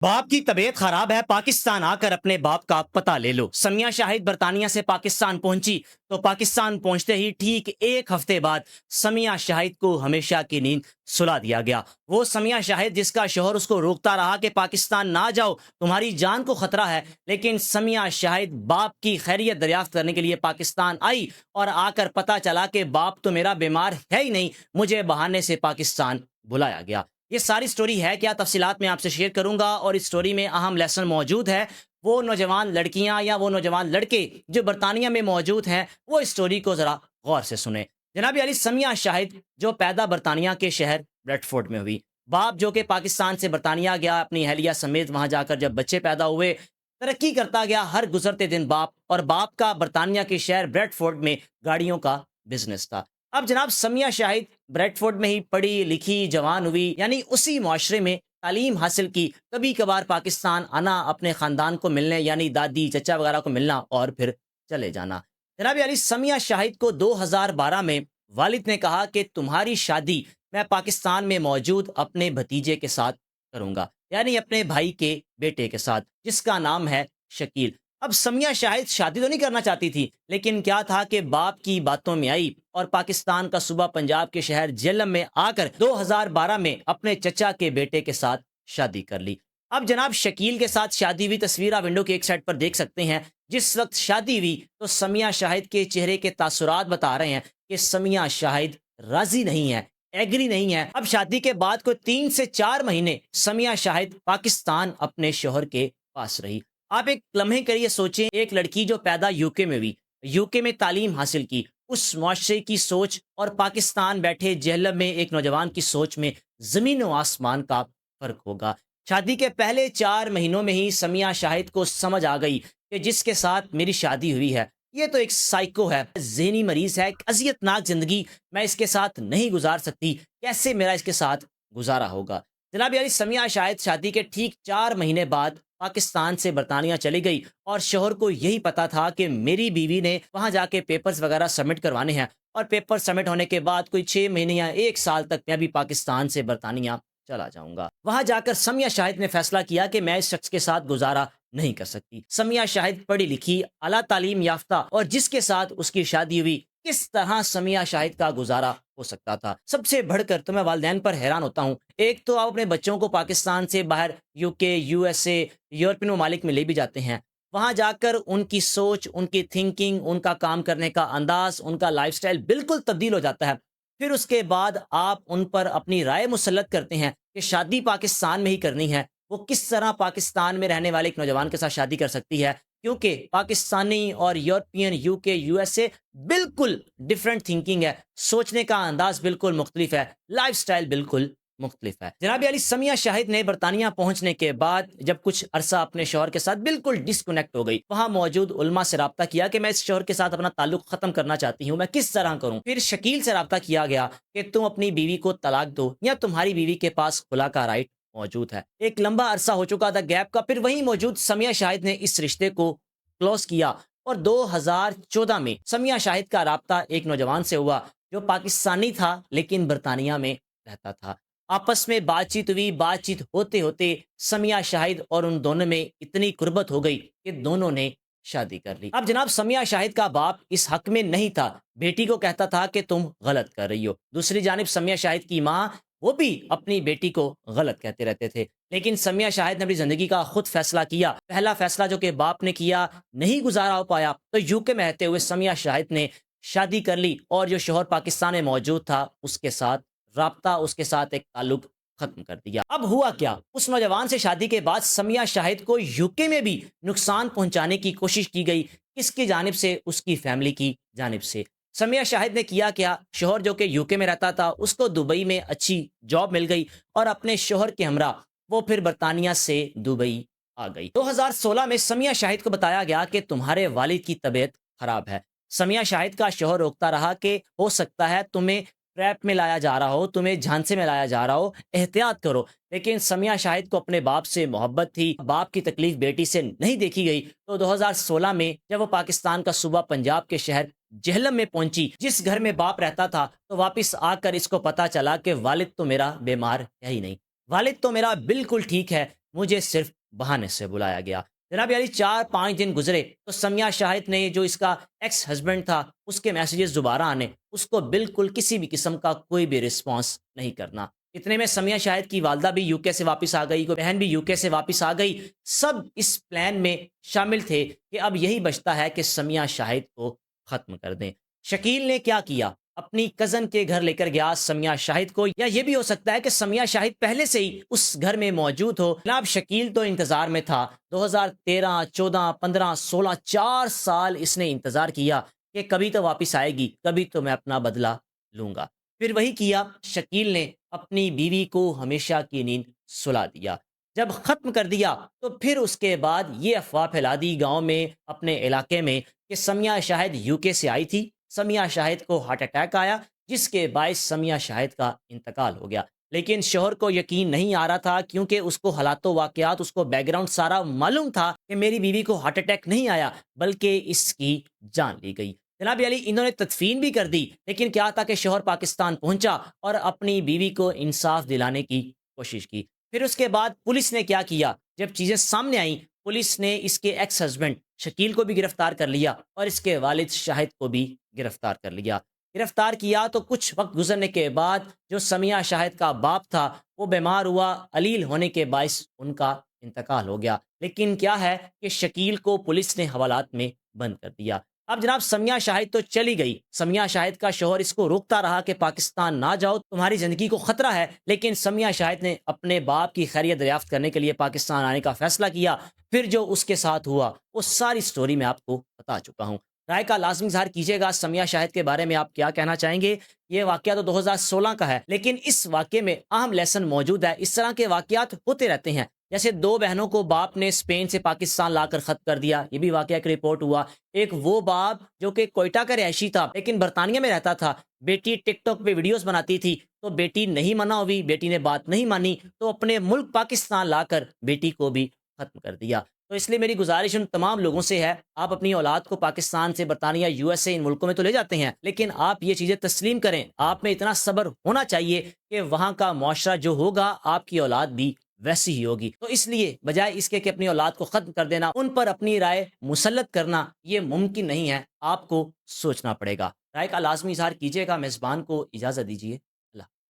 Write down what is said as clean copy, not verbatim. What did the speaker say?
باپ کی طبیعت خراب ہے، پاکستان آ کر اپنے باپ کا پتہ لے لو۔ سمیہ شاہد برطانیہ سے پاکستان پہنچی تو پاکستان پہنچتے ہی ٹھیک ایک ہفتے بعد سمیہ شاہد کو ہمیشہ کی نیند سلا دیا گیا۔ وہ سمیہ شاہد جس کا شوہر اس کو روکتا رہا کہ پاکستان نہ جاؤ، تمہاری جان کو خطرہ ہے، لیکن سمیہ شاہد باپ کی خیریت دریافت کرنے کے لیے پاکستان آئی اور آ کر پتہ چلا کہ باپ تو میرا بیمار ہے ہی نہیں، مجھے بہانے سے پاکستان بلایا گیا۔ یہ ساری سٹوری ہے کیا تفصیلات میں آپ سے شیئر کروں گا، اور اس سٹوری میں اہم لیسن موجود ہے۔ وہ نوجوان لڑکیاں یا وہ نوجوان لڑکے جو برطانیہ میں موجود ہیں وہ اس سٹوری کو ذرا غور سے سنیں۔ جناب علی، سمیہ شاہد جو پیدا برطانیہ کے شہر بریڈ فورڈ میں ہوئی، باپ جو کہ پاکستان سے برطانیہ گیا اپنی اہلیہ سمیت، وہاں جا کر جب بچے پیدا ہوئے ترقی کرتا گیا ہر گزرتے دن باپ، اور باپ کا برطانیہ کے شہر بریڈ فورڈ میں گاڑیوں کا بزنس تھا۔ اب جناب سمیہ شاہد بریڈ فورڈ میں ہی پڑھی لکھی جوان ہوئی، یعنی اسی معاشرے میں تعلیم حاصل کی، کبھی کبھار پاکستان آنا اپنے خاندان کو ملنے، یعنی دادی چچا وغیرہ کو ملنا، اور پھر چلے جانا۔ جناب علی، سمیہ شاہد کو 2012 میں والد نے کہا کہ تمہاری شادی میں پاکستان میں موجود اپنے بھتیجے کے ساتھ کروں گا، یعنی اپنے بھائی کے بیٹے کے ساتھ، جس کا نام ہے شکیل۔ اب سمیہ شاہد شادی تو نہیں کرنا چاہتی تھی، لیکن کیا تھا کہ باپ کی باتوں میں آئی اور پاکستان کا صوبہ پنجاب کے شہر جہلم میں آ کر 2012 میں اپنے چچا کے بیٹے کے ساتھ شادی کر لی۔ اب جناب شکیل کے ساتھ شادی ہوئی، تصویر آپ ونڈو کے ایک سائڈ پر دیکھ سکتے ہیں۔ جس وقت شادی ہوئی تو سمیہ شاہد کے چہرے کے تاثرات بتا رہے ہیں کہ سمیہ شاہد راضی نہیں ہے، ایگری نہیں ہے۔ اب شادی کے بعد کوئی 3 سے 4 مہینے سمیہ شاہد پاکستان اپنے شوہر کے پاس رہی۔ آپ ایک لمحے کے لیے سوچیں، ایک لڑکی جو پیدا یوکے میں ہوئی، یوکے میں تعلیم حاصل کی، اس معاشرے کی سوچ اور پاکستان بیٹھے جہلم میں ایک نوجوان کی سوچ میں زمین و آسمان کا فرق ہوگا۔ شادی کے پہلے 4 مہینوں میں ہی سمیہ شاہد کو سمجھ آ گئی کہ جس کے ساتھ میری شادی ہوئی ہے یہ تو ایک سائیکو ہے، ذہنی مریض ہے، ایک اذیت ناک زندگی میں اس کے ساتھ نہیں گزار سکتی، کیسے میرا اس کے ساتھ گزارا ہوگا۔ جناب علی، سمیہ شاہد شادی کے ٹھیک 4 مہینے بعد پاکستان سے برطانیہ چلی گئی، اور شوہر کو یہی پتا تھا کہ میری بیوی نے وہاں جا کے پیپرز وغیرہ سبمٹ کروانے ہیں، اور پیپر سبمٹ ہونے کے بعد کوئی 6 مہینے یا 1 سال تک میں بھی پاکستان سے برطانیہ چلا جاؤں گا۔ وہاں جا کر سمیہ شاہد نے فیصلہ کیا کہ میں اس شخص کے ساتھ گزارا نہیں کر سکتی۔ سمیہ شاہد پڑھی لکھی، اعلیٰ تعلیم یافتہ، اور جس کے ساتھ اس کی شادی ہوئی، کس طرح سمیہ شاہد کا گزارا ہو سکتا تھا؟ سب سے بڑھ کر تو میں والدین پر حیران ہوتا ہوں۔ ایک تو آپ اپنے بچوں کو پاکستان سے باہر UK، USA، یورپین ممالک میں لے بھی جاتے ہیں، وہاں جا کر ان کی سوچ، ان کی تھنکنگ، ان کا کام کرنے کا انداز، ان کا لائف سٹائل بالکل تبدیل ہو جاتا ہے۔ پھر اس کے بعد آپ ان پر اپنی رائے مسلط کرتے ہیں کہ شادی پاکستان میں ہی کرنی ہے۔ وہ کس طرح پاکستان میں رہنے والے ایک نوجوان کے ساتھ شادی کر سکتی ہے؟ کیونکہ پاکستانی اور یورپین، UK، USA بالکل ڈفرینٹ تھنکنگ ہے، سوچنے کا انداز بالکل مختلف ہے، لائف سٹائل بالکل مختلف ہے۔ جناب علی، سمیہ شاہد نے برطانیہ پہنچنے کے بعد جب کچھ عرصہ اپنے شوہر کے ساتھ بالکل ڈسکنیکٹ ہو گئی، وہاں موجود علماء سے رابطہ کیا کہ میں اس شوہر کے ساتھ اپنا تعلق ختم کرنا چاہتی ہوں، میں کس طرح کروں؟ پھر شکیل سے رابطہ کیا گیا کہ تم اپنی بیوی کو طلاق دو، یا تمہاری بیوی کے پاس خلا کا رائٹ موجود ہے۔ ایک لمبا عرصہ ہو چکا تھا گیپ کا، پھر وہیں موجود سمیہ شاہد نے اس رشتے کو کلوز کیا، اور 2014 میں سمیہ شاہد کا رابطہ ایک نوجوان سے ہوا جو پاکستانی تھا لیکن برطانیہ میں رہتا تھا۔ آپس میں بات چیت ہوئی، بات چیت ہوتے ہوتے سمیہ شاہد اور ان دونوں میں اتنی قربت ہو گئی کہ دونوں نے شادی کر لی۔ اب جناب سمیہ شاہد کا باپ اس حق میں نہیں تھا، بیٹی کو کہتا تھا کہ تم غلط کر رہی ہو۔ دوسری جانب سمیہ شاہد کی ماں، وہ بھی اپنی بیٹی کو غلط کہتے رہتے تھے، لیکن سمیہ شاہد نے اپنی زندگی کا خود فیصلہ کیا۔ پہلا فیصلہ جو کہ باپ نے کیا نہیں گزارا ہو پایا، تو UK میں رہتے ہوئے سمیہ شاہد نے شادی کر لی، اور جو شوہر پاکستان میں موجود تھا اس کے ساتھ رابطہ، اس کے ساتھ ایک تعلق ختم کر دیا۔ اب ہوا کیا؟ اس نوجوان سے شادی کے بعد سمیہ شاہد کو UK میں بھی نقصان پہنچانے کی کوشش کی گئی، کس کی جانب سے؟ اس کی فیملی کی جانب سے۔ سمیہ شاہد نے کیا شوہر جو کہ UK میں رہتا تھا اس کو دبئی میں اچھی جاب مل گئی، اور اپنے شوہر کے ہمراہ وہ پھر برطانیہ سے دبئی آ گئی۔ 2016 میں سمیہ شاہد کو بتایا گیا کہ تمہارے والد کی طبیعت خراب ہے۔ سمیہ شاہد کا شوہر روکتا رہا کہ ہو سکتا ہے تمہیں ٹریپ میں لایا جا رہا ہو، تمہیں جھانسے میں لایا جا رہا ہو، احتیاط کرو۔ لیکن سمیہ شاہد کو اپنے باپ سے محبت تھی، باپ کی تکلیف بیٹی سے نہیں دیکھی گئی، تو 2016 میں جب وہ پاکستان کا صوبہ پنجاب کے شہر جہلم میں پہنچی، جس گھر میں باپ رہتا تھا، تو واپس آ کر اس کو پتا چلا کہ والد تو میرا بیمار ہے ہی نہیں، والد تو میرا بالکل ٹھیک ہے، مجھے صرف بہانے سے بلایا گیا۔ جناب علی 4-5 دن گزرے تو سمیہ شاہد نے جو اس کا ایکس ہسبینڈ تھا اس کے میسیجز دوبارہ آنے، اس کو بالکل کسی بھی قسم کا کوئی بھی رسپانس نہیں کرنا۔ اتنے میں سمیہ شاہد کی والدہ بھی یو کے سے واپس آ گئی، بہن بھی یو کے سے واپس آ گئی، سب اس پلان میں شامل تھے کہ اب یہی بچتا ہے کہ سمیہ شاہد کو ختم کر دیں۔ شکیل نے کیا کیا؟ اپنی کزن کے گھر لے کر گیا سمیہ شاہد کو، یا یہ بھی ہو سکتا ہے کہ سمیہ شاہد پہلے سے ہی اس گھر میں موجود ہو۔ جناب شکیل تو انتظار میں تھا، 2013، 14، 15، 16، 4 سال اس نے انتظار کیا کہ کبھی تو واپس آئے گی، کبھی تو میں اپنا بدلہ لوں گا۔ پھر وہی کیا، شکیل نے اپنی بیوی کو ہمیشہ کی نیند سلا دیا۔ جب ختم کر دیا تو پھر اس کے بعد یہ افواہ پھیلا دی گاؤں میں، اپنے علاقے میں، کہ سمیہ شاہد یو کے سے آئی تھی، سمیہ شاہد کو ہارٹ اٹیک آیا جس کے باعث سمیہ شاہد کا انتقال ہو گیا۔ لیکن شوہر کو یقین نہیں آ رہا تھا، کیونکہ اس کو حالات و واقعات، اس کو بیک گراؤنڈ سارا معلوم تھا کہ میری بیوی کو ہارٹ اٹیک نہیں آیا بلکہ اس کی جان لی گئی۔ جناب علی انہوں نے تدفین بھی کر دی، لیکن کیا تھا کہ شوہر پاکستان پہنچا اور اپنی بیوی کو انصاف دلانے کی کوشش کی۔ پھر اس کے بعد پولیس نے کیا کیا، جب چیزیں سامنے آئیں، پولیس نے اس کے ایکس ہسبینڈ شکیل کو بھی گرفتار کر لیا اور اس کے والد شاہد کو بھی گرفتار کر لیا۔ گرفتار کیا تو کچھ وقت گزرنے کے بعد جو سمیہ شاہد کا باپ تھا وہ بیمار ہوا، علیل ہونے کے باعث ان کا انتقال ہو گیا۔ لیکن کیا ہے کہ شکیل کو پولیس نے حوالات میں بند کر دیا۔ اب جناب سمیہ شاہد تو چلی گئی، سمیہ شاہد کا شوہر اس کو روکتا رہا کہ پاکستان نہ جاؤ، تمہاری زندگی کو خطرہ ہے، لیکن سمیہ شاہد نے اپنے باپ کی خیریت دریافت کرنے کے لیے پاکستان آنے کا فیصلہ کیا۔ پھر جو اس کے ساتھ ہوا وہ ساری سٹوری میں آپ کو بتا چکا ہوں۔ رائے کا لازمی اظہار کیجیے گا، سمیہ شاہد کے بارے میں آپ کیا کہنا چاہیں گے؟ یہ واقعہ تو 2016 کا ہے، لیکن اس واقعے میں اہم لیسن موجود ہے۔ اس طرح کے واقعات ہوتے رہتے ہیں، جیسے 2 بہنوں کو باپ نے اسپین سے پاکستان لا کر ختم کر دیا، یہ بھی واقعہ ایک رپورٹ ہوا۔ ایک وہ باپ جو کہ کوئٹہ کا رہائشی تھا لیکن برطانیہ میں رہتا تھا، بیٹی ٹک ٹاک پہ ویڈیوز بناتی تھی تو بیٹی نہیں منع ہوئی، بیٹی نے بات نہیں مانی تو اپنے ملک پاکستان لا کر بیٹی کو بھی ختم کر دیا۔ تو اس لیے میری گزارش ان تمام لوگوں سے ہے، آپ اپنی اولاد کو پاکستان سے، برطانیہ، یو ایس اے، ان ملکوں میں تو لے جاتے ہیں، لیکن آپ یہ چیزیں تسلیم کریں، آپ میں اتنا صبر ہونا چاہیے کہ وہاں کا معاشرہ جو ہوگا آپ کی اولاد بھی ویسی ہی ہوگی۔ تو اس لیے بجائے اس کے کہ اپنی اولاد کو ختم کر دینا، ان پر اپنی رائے مسلط کرنا یہ ممکن نہیں ہے، آپ کو سوچنا پڑے گا۔ رائے کا لازمی اظہار کیجیے گا، میزبان کو اجازت دیجیے۔